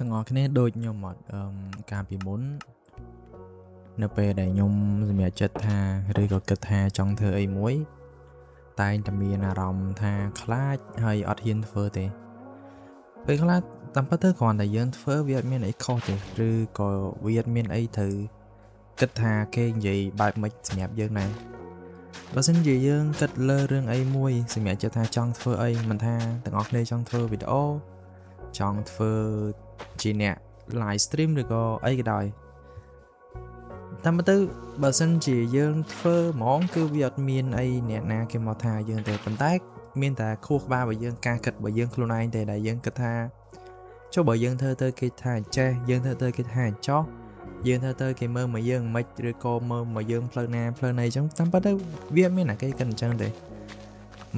ទាំងអស់គ្នាដូចខ្ញុំអត់កាលពីមុននៅពេលដែលខ្ញុំសម្រេចចិត្តថាឬក៏គិតថាចង់ធ្វើអីមួយតែងតែមានអារម្មណ៍ថាខ្លាចហើយអត់ហ៊ានធ្វើទេពេលខ្លះតាមពិតទៅគ្រាន់តែយើងធ្វើវាអត់មានអីខុសទេឬក៏វាអត់មានអីត្រូវគិតថាគេនិយាយបែបម៉េចសម្រាប់យើងដែរបើសិនជាយើងគិតលើរឿងអីមួយសម្រាប់ចិត្តថាចង់ធ្វើអីមិនថាទាំងអស់គ្នាចង់ធ្វើវីដេអូចង់ធ្វើជាអ្នក live stream ឬក៏អីក៏ដោយតាមពិតទៅបើសិនជាយើងធ្វើហ្មងគឺវាអត់មានអីអ្នកណាគេមកថាយើងទេប៉ុន្តែមានតែខួរក្បាលរបស់យើងការគិតរបស់យើងខ្លួនឯងទេដែលយើងគិតថាចុះបើយើងធ្វើទៅគេថាចេះយើងធ្វើទៅគេថាចោះយើងធ្វើទៅគេមើលមកយើងមិនឬក៏មើលមកយើងផ្លូវណាផ្លូវណីអញ្ចឹងតាមពិតទៅវាមានតែគេគិតអញ្ចឹងទេ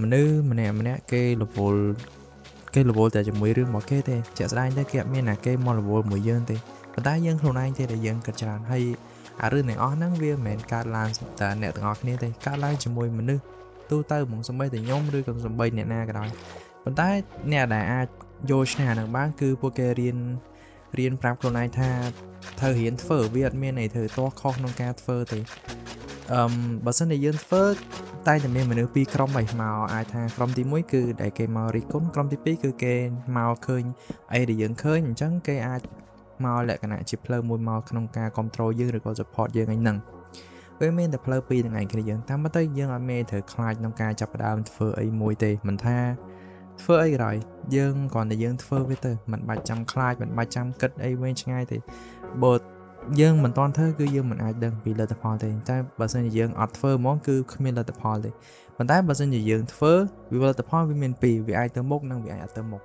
មនុស្សម្នាក់គេរវល់តែជាមួយរឿងរបស់គេទេជាក់ស្ដែងទៅគេអត់មានណាគេមករវល់មួយយើងទេប៉ុន្តែយើងខ្លួនឯងទេដែលយើងគិតច្រើនហើយអារឿងទាំងអស់ហ្នឹងវាមិនមែនកើតឡើងតែអ្នកទាំងអស់គ្នាទេកើតឡើងជាមួយមនុស្សទូទៅហ្មងសម្បីតែខ្ញុំឬក៏សម្បីអ្នកណាក៏ដោយប៉ុន្តែអ្នកដែលអាចយកឈ្នះហ្នឹងបានគឺពួកគេរៀនប្រាប់ខ្លួនឯងថាត្រូវរៀនធ្វើវាអត់មានអីធ្វើទាស់ខុសក្នុងការធ្វើទេបើសិនជាយើងធ្វើតែតែមានមនុស្សពីរក្រុមឯងមកអាចថាក្រុមទី1គឺដែលគេមករិះគន់ក្រុមទី2គឺគេមកឃើញអីដែលយើងឃើញអញ្ចឹងគេអាចមកលក្ខណៈជាផ្លូវមួយមកក្នុងការគ្រប់គ្រងយើងឬក៏ support យើងឯហ្នឹងវាមានតែផ្លូវពីរហ្នឹងឯងគ្នាយើងតាមទៅយើងអត់មានត្រូវខ្លាចក្នុងការចាប់ផ្ដើមធ្វើអីមួយទេមិនថាធ្វើអីក៏ដោយយើងគ្រាន់តែយើងធ្វើវាទៅមិនបាច់ចាំខ្លាចមិនបាច់ចាំគិតអីវែងឆ្ងាយទេបើយើងមិនតាន់ធ្វើគឺយើងមិនអាចដឹងពីលទ្ធផលទេតែបើសិនជាយើងអត់ធ្វើហ្មងគឺគ្មានលទ្ធផលទេប៉ុន្តែបើសិនជាយើងធ្វើវាលទ្ធផលវាមានពីរវាអាចទៅមុខនិងវាអាចអត់ទៅមុខ